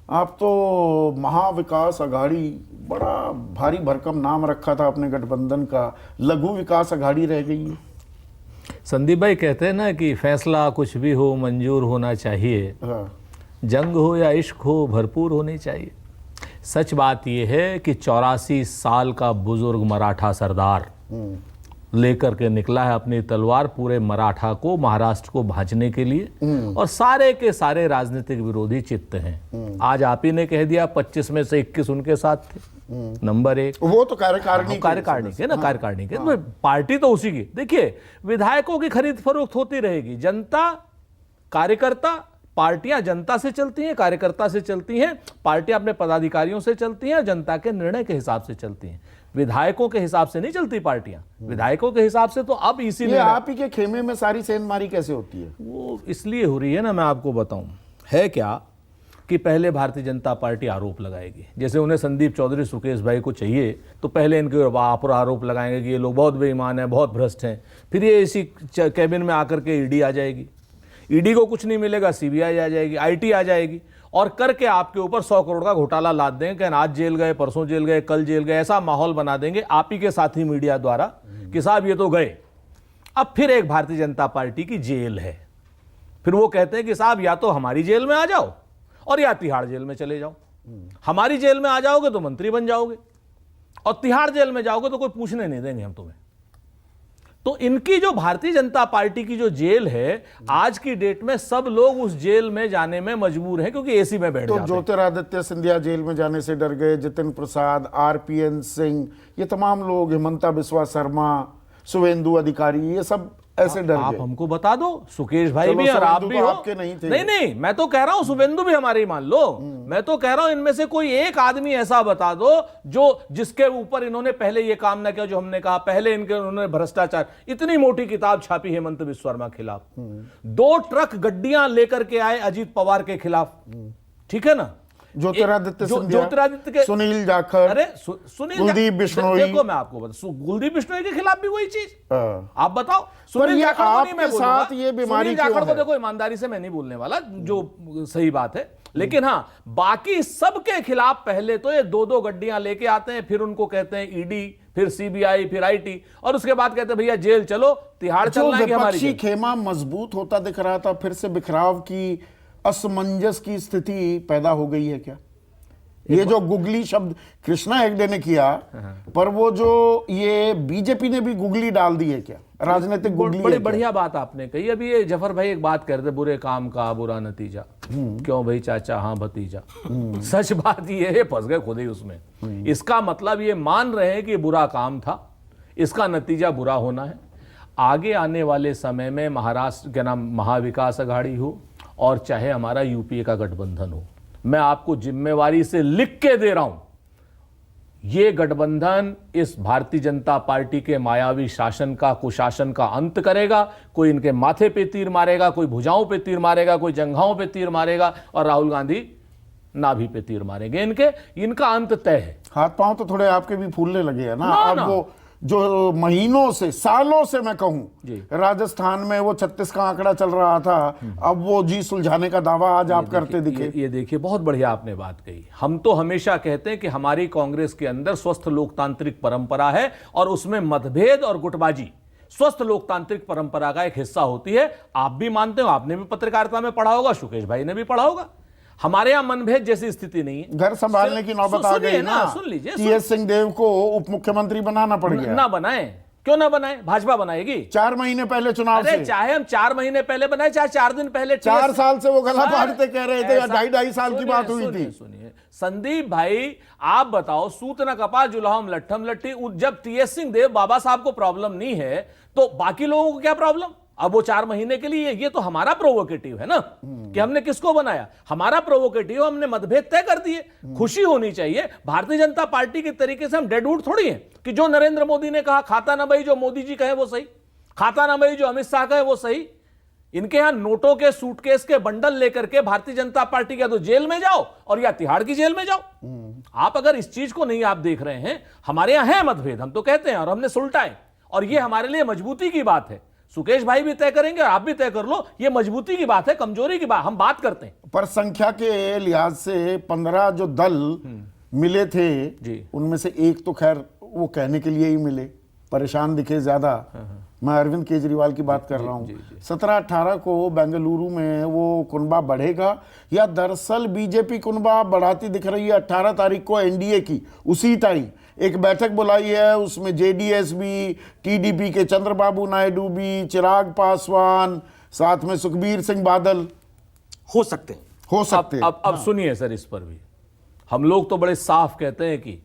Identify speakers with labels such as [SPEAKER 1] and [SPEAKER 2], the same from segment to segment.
[SPEAKER 1] आप तो महाविकास अघाड़ी, बड़ा भारी भरकम नाम रखा था अपने गठबंधन का, लघु विकास अघाड़ी रह गई है।
[SPEAKER 2] संदीप भाई कहते हैं ना कि फैसला कुछ भी हो मंजूर होना चाहिए,
[SPEAKER 1] हाँ।
[SPEAKER 2] जंग हो या इश्क हो भरपूर होनी चाहिए। सच बात यह है कि 84 साल का बुजुर्ग मराठा सरदार लेकर के निकला है अपनी तलवार पूरे मराठा को, महाराष्ट्र को भांजने के लिए, और सारे के सारे राजनीतिक विरोधी चित्त हैं। आज आप ही ने कह दिया 25 में से 21 उनके साथ थे। नंबर 1
[SPEAKER 1] वो तो कार्यकारिणी
[SPEAKER 2] के ना, कार्यकारिणी के, तो पार्टी तो उसी की। देखिए, विधायकों की खरीद फरोख्त होती रहेगी, जनता कार्यकर्ता, पार्टियां जनता से चलती हैं, कार्यकर्ता से चलती हैं, पार्टियां अपने पदाधिकारियों से चलती हैं, जनता के निर्णय के हिसाब से चलती हैं। विधायकों के हिसाब से नहीं चलती पार्टियां, विधायकों के हिसाब से तो अब इसीलिए
[SPEAKER 1] आप ही के खेमे में सारी सेंधमारी कैसे होती है?
[SPEAKER 2] वो इसलिए हो रही है ना, मैं आपको बताऊं है क्या, कि पहले भारतीय जनता पार्टी आरोप लगाएगी। जैसे उन्हें संदीप चौधरी सुकेश भाई को चाहिए तो पहले इनके ऊपर आरोप लगाएंगे कि ये लोग बहुत बेईमान हैं, बहुत भ्रष्ट हैं। फिर ये इसी कैबिन में आकर के ईडी आ जाएगी, ईडी को कुछ नहीं मिलेगा, सीबीआई आ जाएगी, आईटी आ जाएगी, और करके आपके ऊपर 100 करोड़ का घोटाला लाद देंगे कि आज जेल गए, परसों जेल गए, कल जेल गए। ऐसा माहौल बना देंगे आप ही के साथी मीडिया द्वारा कि साहब ये तो गए। अब फिर एक भारतीय जनता पार्टी की जेल है, फिर वो कहते हैं कि साहब या तो हमारी जेल में आ जाओ और या तिहाड़ जेल में चले जाओ। हमारी जेल में आ जाओगे तो मंत्री बन जाओगे, और तिहाड़ जेल में जाओगे तो कोई पूछने नहीं देंगे हम तुम्हें। तो इनकी जो भारतीय जनता पार्टी की जो जेल है, आज की डेट में सब लोग उस जेल में जाने में मजबूर हैं, क्योंकि एसी में बैठ जाते हैं।
[SPEAKER 1] तो ज्योतिरादित्य सिंधिया जेल में जाने से डर गए, जितिन प्रसाद, आरपीएन सिंह, ये तमाम लोग, हिमंता बिस्वा शर्मा, शुभेंदु अधिकारी, ये सब ऐसे डर गए।
[SPEAKER 2] आप हमको बता दो, सुकेश भाई भी और आप भी हो।
[SPEAKER 1] आपके नहीं थे।
[SPEAKER 2] नहीं, मैं तो कह रहा हूं शुभेंदु भी हमारे, मान लो। मैं तो कह रहा हूं इनमें से कोई एक आदमी ऐसा बता दो जो जिसके ऊपर इन्होंने पहले ये काम ना किया जो हमने कहा। पहले उन्होंने भ्रष्टाचार, इतनी मोटी किताब छापी हेमंत बिस्वा शर्मा खिलाफ, 2 ट्रक गड्डियां लेकर के आए अजीत पवार के खिलाफ, ठीक है ना।
[SPEAKER 1] ज्योतिरादित्य के, सुनील जाखड़,
[SPEAKER 2] अरे सुनील,
[SPEAKER 1] कुलदीप बिश्नोई,
[SPEAKER 2] देखो मैं आपको बता, कुलदीप बिश्नोई के खिलाफ भी वही चीज। आप बताओ,
[SPEAKER 1] सुनील जाखड़ आपके साथ ये बीमारी क्यों है?
[SPEAKER 2] देखो ईमानदारी से मैं नहीं बोलने वाला, जो सही बात है, लेकिन हाँ, बाकी सबके खिलाफ पहले तो ये 2-2 गड्डियां लेके आते हैं, फिर उनको कहते हैं ईडी, फिर सीबीआई, फिर आईटी, और उसके बाद कहते हैं भैया जेल चलो, तिहाड़ चलना है कि हमारी जेल।
[SPEAKER 1] खेमा मजबूत होता दिख रहा था, फिर से बिखराव की, असमंजस की स्थिति पैदा हो गई है क्या? ये जो गुगली शब्द कृष्णा हेगड़े ने किया, पर वो जो ये बीजेपी ने भी गुगली डाल दी है क्या, राजनीतिक गुगली?
[SPEAKER 2] बड़ी बढ़िया बात आपने कही। अभी ये जफर भाई एक बात कह रहे थे, बुरे काम का बुरा नतीजा। क्यों भाई चाचा, हाँ भतीजा। सच बात ये है, फंस गए खुद ही उसमें। इसका मतलब ये मान रहे हैं कि बुरा काम था, इसका नतीजा बुरा होना है। आगे आने वाले समय में महाराष्ट्र के नाम महाविकास अघाड़ी हो और चाहे हमारा यूपीए का गठबंधन हो, मैं आपको जिम्मेवारी से लिख के दे रहा हूं, यह गठबंधन इस भारतीय जनता पार्टी के मायावी शासन का, कुशासन का अंत करेगा। कोई इनके माथे पे तीर मारेगा, कोई भुजाओं पे तीर मारेगा, कोई जंघाओं पे तीर मारेगा, और राहुल गांधी नाभि पे तीर मारेंगे। इनका अंत तय है।
[SPEAKER 1] हाथ पांव तो थोड़े आपके भी फूलने लगे हैं ना, अब वो जो महीनों से, सालों से मैं कहूं, राजस्थान में वो 36 का आंकड़ा चल रहा था, अब वो जी सुलझाने का दावा आज आप करते दिखे।
[SPEAKER 2] ये देखिए, बहुत बढ़िया आपने बात कही। हम तो हमेशा कहते हैं कि हमारी कांग्रेस के अंदर स्वस्थ लोकतांत्रिक परंपरा है, और उसमें मतभेद और गुटबाजी स्वस्थ लोकतांत्रिक परंपरा का एक हिस्सा होती है। आप भी मानते हो, आपने भी पत्रकारिता में पढ़ा होगा, सुकेश भाई ने भी पढ़ा होगा। हमारे यहां मनभेद जैसी स्थिति नहीं है।
[SPEAKER 1] घर संभालने की नौबत आ गई ना,
[SPEAKER 2] सुन लीजिए,
[SPEAKER 1] टीएस सिंहदेव को उप मुख्यमंत्री बनाना पड़ गया।
[SPEAKER 2] ना बनाए, क्यों ना बनाए, भाजपा बनाएगी।
[SPEAKER 1] 4 महीने पहले चुनाव से,
[SPEAKER 2] चाहे हम 4 महीने पहले बनाए, चाहे 4 दिन पहले,
[SPEAKER 1] 4 साल से वो गला फाड़ते कह रहे थे, या 2.5 साल की बात हुई थी।
[SPEAKER 2] सुनिए संदीप भाई, आप बताओ, सूत न कपा जुलाहम लट्ठम लट्ठी। जब टीएस सिंहदेव बाबा साहब को प्रॉब्लम नहीं है तो बाकी लोगों को क्या प्रॉब्लम? अब वो 4 महीने के लिए, ये तो हमारा प्रोवोकेटिव है ना, कि हमने किसको बनाया, हमारा प्रोवोकेटिव, हमने मतभेद तय कर दिए। खुशी होनी चाहिए। भारतीय जनता पार्टी के तरीके से हम डेडवुड थोड़ी हैं कि जो नरेंद्र मोदी ने कहा खाता ना भाई, जो मोदी जी कहे वो सही, खाता ना भाई जो अमित शाह कहे वो सही। इनके यहां नोटों के सूटकेस के बंडल लेकर के भारतीय जनता पार्टी के तो जेल में जाओ और या तिहाड़ की जेल में जाओ। आप अगर इस चीज को नहीं आप देख रहे हैं, हमारे यहां है मतभेद, हम तो कहते हैं और हमने सुलटाए, और ये हमारे लिए मजबूती की बात है। सुकेश भाई भी तय करेंगे और आप भी तय कर लो। ये मजबूती की बात है, कमजोरी की बात हम बात करते हैं।
[SPEAKER 1] पर संख्या के लिहाज से 15 जो दल मिले थे
[SPEAKER 2] जी।
[SPEAKER 1] उनमें से एक तो खैर वो कहने के लिए ही मिले, परेशान दिखे ज्यादा। मैं अरविंद केजरीवाल की बात कर रहा हूँ। 17-18 को बेंगलुरु में वो कुनबा बढ़ेगा, या दरअसल बीजेपी कुनबा बढ़ाती दिख रही है। 18 तारीख को एनडीए की उसी टाइम एक बैठक बुलाई है, उसमें जेडीएस भी, टीडीपी के चंद्रबाबू नायडू भी, चिराग पासवान, साथ में सुखबीर सिंह बादल
[SPEAKER 3] हो सकते हैं।
[SPEAKER 2] अब सुनिए सर, इस पर भी हम लोग तो बड़े साफ कहते हैं कि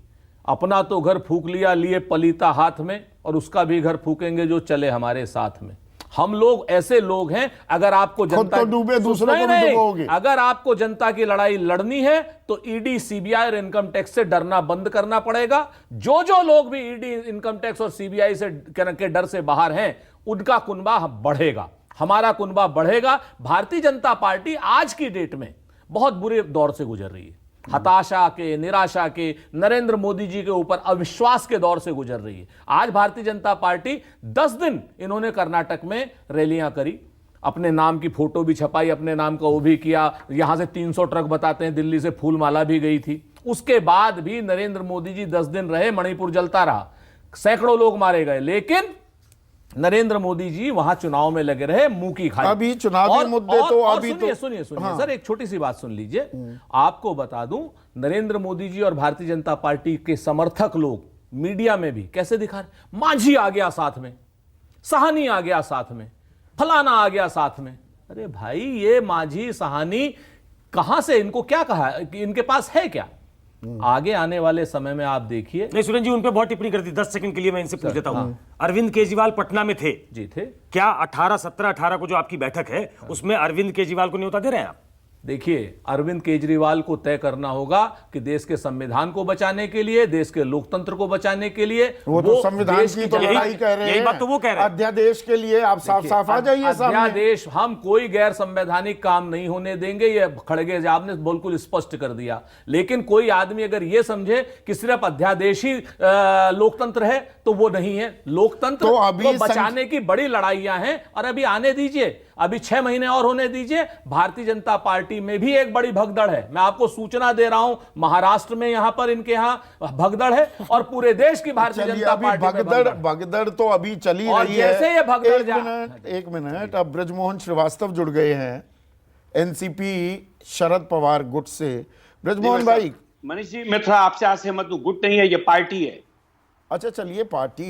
[SPEAKER 2] अपना तो घर फूंक लिया लिए पलीता हाथ में, और उसका भी घर फूकेंगे जो चले हमारे साथ में। हम लोग ऐसे लोग हैं, अगर आपको जनता
[SPEAKER 1] खुद तो डूबे दूसरों को भी डुबोगे।
[SPEAKER 2] अगर आपको जनता की लड़ाई लड़नी है तो ईडी, सीबीआई और इनकम टैक्स से डरना बंद करना पड़ेगा। जो लोग भी ईडी, इनकम टैक्स और सीबीआई से के डर से बाहर हैं, उनका कुनबा बढ़ेगा, हमारा कुनबा बढ़ेगा। भारतीय जनता पार्टी आज की डेट में बहुत बुरे दौर से गुजर रही है, हताशा के, निराशा के, नरेंद्र मोदी जी के ऊपर अविश्वास के दौर से गुजर रही है। आज भारतीय जनता पार्टी 10 दिन इन्होंने कर्नाटक में रैलियां करी, अपने नाम की फोटो भी छपाई, अपने नाम का वो भी किया। यहां से 300 ट्रक बताते हैं दिल्ली से फूलमाला भी गई थी। उसके बाद भी नरेंद्र मोदी जी 10 दिन रहे, मणिपुर जलता रहा, सैकड़ों लोग मारे गए, लेकिन नरेंद्र मोदी जी वहां चुनाव में लगे रहे, मुंह की खाई।
[SPEAKER 1] अभी चुनावी मुद्दे तो अभी तो
[SPEAKER 2] सुनिए सर, एक छोटी सी बात सुन लीजिए। आपको बता दूं, नरेंद्र मोदी जी और भारतीय जनता पार्टी के समर्थक लोग मीडिया में भी कैसे दिखा रहे, मांझी आ गया साथ में, साहनी आ गया साथ में, फलाना आ गया साथ में। अरे भाई, ये मांझी सहानी कहां से, इनको क्या कहा, इनके पास है क्या? आगे आने वाले समय में आप देखिए।
[SPEAKER 3] नहीं सुरेंद्र जी, उन पे बहुत टिप्पणी कर दी। 10 सेकंड के लिए मैं इनसे पूछ देता हूं। अरविंद केजरीवाल पटना में थे
[SPEAKER 2] जी, थे।
[SPEAKER 3] क्या 18-17-18 को जो आपकी बैठक है उसमें अरविंद केजरीवाल को न्योता दे रहे हैं आप?
[SPEAKER 2] देखिए, अरविंद केजरीवाल को तय करना होगा कि देश के संविधान को बचाने के लिए, देश के लोकतंत्र को बचाने के लिए,
[SPEAKER 1] वो तो संविधान की तो लड़ाई कह रहे हैं।
[SPEAKER 3] यही बात तो वो कह रहे हैं।
[SPEAKER 1] अध्यादेश के लिए आप साफ आ जाइए सामने।
[SPEAKER 2] अध्यादेश, हम कोई गैर संवैधानिक काम नहीं होने देंगे, ये खड़गे साहब ने बिल्कुल स्पष्ट कर दिया। लेकिन कोई आदमी अगर ये समझे कि सिर्फ अध्यादेश ही लोकतंत्र है, तो वो नहीं है। लोकतंत्र
[SPEAKER 1] तो अभी
[SPEAKER 2] बचाने की बड़ी लड़ाइयां हैं, और अभी आने दीजिए, अभी 6 महीने और होने दीजिए। भारतीय जनता पार्टी में भी एक बड़ी भगदड़ है, मैं आपको सूचना दे रहा हूं। महाराष्ट्र में यहां पर इनके यहां भगदड़ है, और पूरे देश की भारतीय जनता पार्टी में
[SPEAKER 1] भगदड़ तो अभी चली रही है।
[SPEAKER 2] जैसे ये भगदड़
[SPEAKER 1] एक मिनट, अब ब्रजमोहन श्रीवास्तव जुड़ गए हैं एनसीपी शरद पवार गुट से। ब्रजमोहन भाई।
[SPEAKER 4] मनीष जी, मैं थोड़ा आपसे असहमत हूं। गुट नहीं है, ये पार्टी है।
[SPEAKER 1] अच्छा चलिए, पार्टी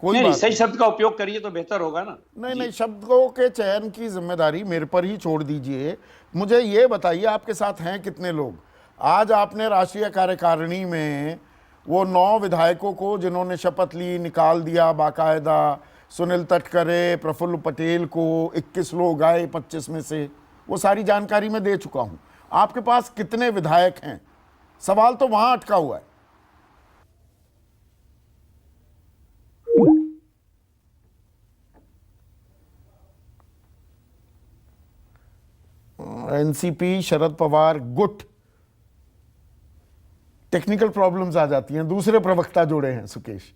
[SPEAKER 1] कोई
[SPEAKER 4] नहीं,
[SPEAKER 1] बात
[SPEAKER 4] सही शब्द का उपयोग करिए तो बेहतर होगा ना।
[SPEAKER 1] नहीं, शब्दों के चयन की जिम्मेदारी मेरे पर ही छोड़ दीजिए। मुझे ये बताइए, आपके साथ हैं कितने लोग? आज आपने राष्ट्रीय कार्यकारिणी में वो 9 विधायकों को जिन्होंने शपथ ली निकाल दिया बाकायदा। सुनील तटकरे, प्रफुल्ल पटेल को 21 लोग आए 25 में से, वो सारी जानकारी मैं दे चुका हूं। आपके पास कितने विधायक हैं? सवाल तो वहां अटका हुआ है। एनसीपी शरद पवार गुट, टेक्निकल प्रॉब्लम्स आ जाती हैं। दूसरे प्रवक्ता जुड़े हैं सुकेश,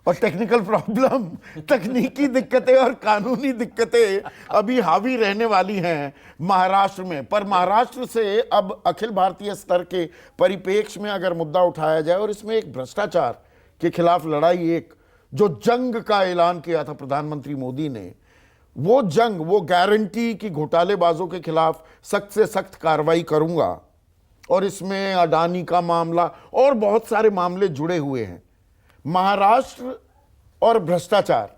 [SPEAKER 1] और टेक्निकल प्रॉब्लम, तकनीकी दिक्कतें और कानूनी दिक्कतें अभी हावी रहने वाली हैं महाराष्ट्र में। पर महाराष्ट्र से अब अखिल भारतीय स्तर के परिप्रेक्ष्य में अगर मुद्दा उठाया जाए, और इसमें एक भ्रष्टाचार के खिलाफ लड़ाई, एक जो जंग का ऐलान किया था प्रधानमंत्री मोदी ने, वो जंग, वो गारंटी कि घोटालेबाजों के खिलाफ सख्त से सख्त कार्रवाई करूंगा, और इसमें अडानी का मामला और बहुत सारे मामले जुड़े हुए हैं। महाराष्ट्र और भ्रष्टाचार,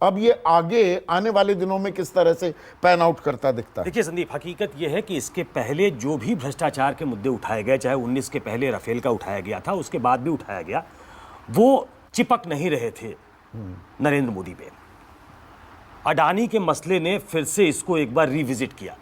[SPEAKER 1] अब ये आगे आने वाले दिनों में किस तरह से पैन आउट करता दिखता है?
[SPEAKER 3] देखिए संदीप, हकीकत यह है कि इसके पहले जो भी भ्रष्टाचार के मुद्दे उठाए गए, चाहे 19 के पहले राफेल का उठाया गया था, उसके बाद भी उठाया गया, वो चिपक नहीं रहे थे नरेंद्र मोदी पे। अडानी के मसले ने फिर से इसको एक बार रिविजिट किया,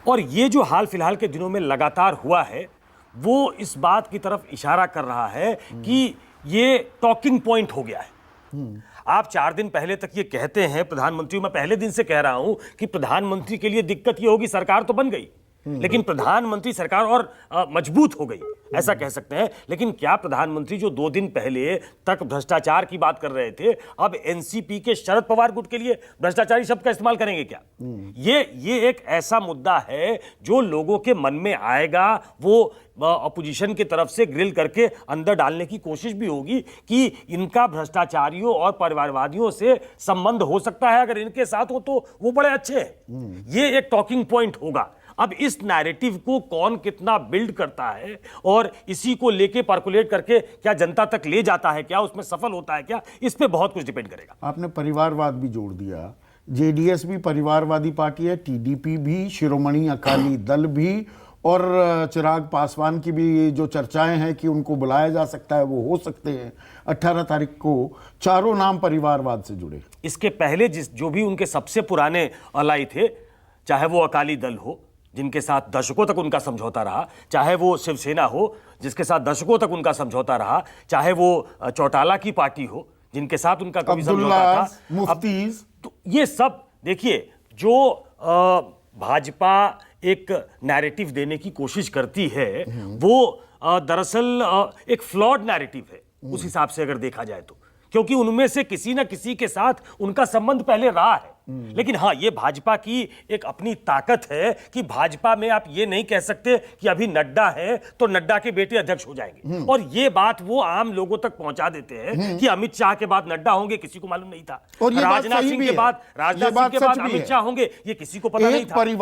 [SPEAKER 3] और ये जो हाल फिलहाल के दिनों में लगातार हुआ है, वो इस बात की तरफ इशारा कर रहा है कि ये टॉकिंग पॉइंट हो गया है। आप 4 दिन पहले तक ये कहते हैं प्रधानमंत्री, मैं पहले दिन से कह रहा हूं कि प्रधानमंत्री के लिए दिक्कत ये होगी, सरकार तो बन गई, लेकिन प्रधानमंत्री सरकार और मजबूत हो गई, ऐसा कह सकते हैं। लेकिन क्या प्रधानमंत्री जो 2 दिन पहले तक भ्रष्टाचार की बात कर रहे थे, अब एनसीपी के शरद पवार गुट के लिए भ्रष्टाचारी शब्द का इस्तेमाल करेंगे क्या? ये एक ऐसा मुद्दा है जो लोगों के मन में आएगा, वो अपोजिशन की तरफ से ग्रिल करके अंदर डालने की कोशिश भी होगी कि इनका भ्रष्टाचारियों और परिवारवादियों से संबंध हो सकता है, अगर इनके साथ हो तो वो बड़े अच्छे हैं। ये एक टॉकिंग पॉइंट होगा। अब इस नैरेटिव को कौन कितना बिल्ड करता है और इसी को लेके पर्कुलेट करके क्या जनता तक ले जाता है, क्या उसमें सफल होता है, क्या इस पे बहुत कुछ डिपेंड करेगा।
[SPEAKER 1] आपने परिवारवाद भी जोड़ दिया। जेडीएस भी परिवारवादी पार्टी है, टीडीपी भी, शिरोमणि अकाली दल भी, और चिराग पासवान की भी जो चर्चाएं हैं कि उनको बुलाया जा सकता है, वो हो सकते हैं 18 तारीख को। चारों नाम परिवारवाद से जुड़े।
[SPEAKER 3] इसके पहले जो भी उनके सबसे पुराने अलाई थे, चाहे वो अकाली दल हो जिनके साथ दशकों तक उनका समझौता रहा, चाहे वो शिवसेना हो जिसके साथ दशकों तक उनका समझौता रहा, चाहे वो चौटाला की पार्टी हो जिनके साथ उनका कभी समझौता था,
[SPEAKER 1] मुफ्तीज,
[SPEAKER 3] तो ये सब देखिए, जो भाजपा एक नैरेटिव देने की कोशिश करती है वो दरअसल एक फ्लॉड नैरेटिव है उस हिसाब से अगर देखा जाए तो, क्योंकि उनमें से किसी ना किसी के साथ उनका संबंध पहले रहा है। लेकिन हाँ, ये भाजपा की एक अपनी ताकत है कि भाजपा में आप ये नहीं कह सकते कि अभी नड्डा है तो नड्डा के बेटे अध्यक्ष हो जाएंगे, और ये बात वो आम लोगों तक पहुंचा देते हैं कि अमित शाह के बाद नड्डा होंगे, किसी को मालूम नहीं था।
[SPEAKER 1] और ये बात
[SPEAKER 3] राजनाथ
[SPEAKER 1] सही
[SPEAKER 3] सिंह
[SPEAKER 1] भी
[SPEAKER 3] के
[SPEAKER 1] है।
[SPEAKER 3] बाद
[SPEAKER 1] ये बात सच भी
[SPEAKER 3] अमित
[SPEAKER 1] है।
[SPEAKER 3] शाह होंगे, ये किसी को पता नहीं था।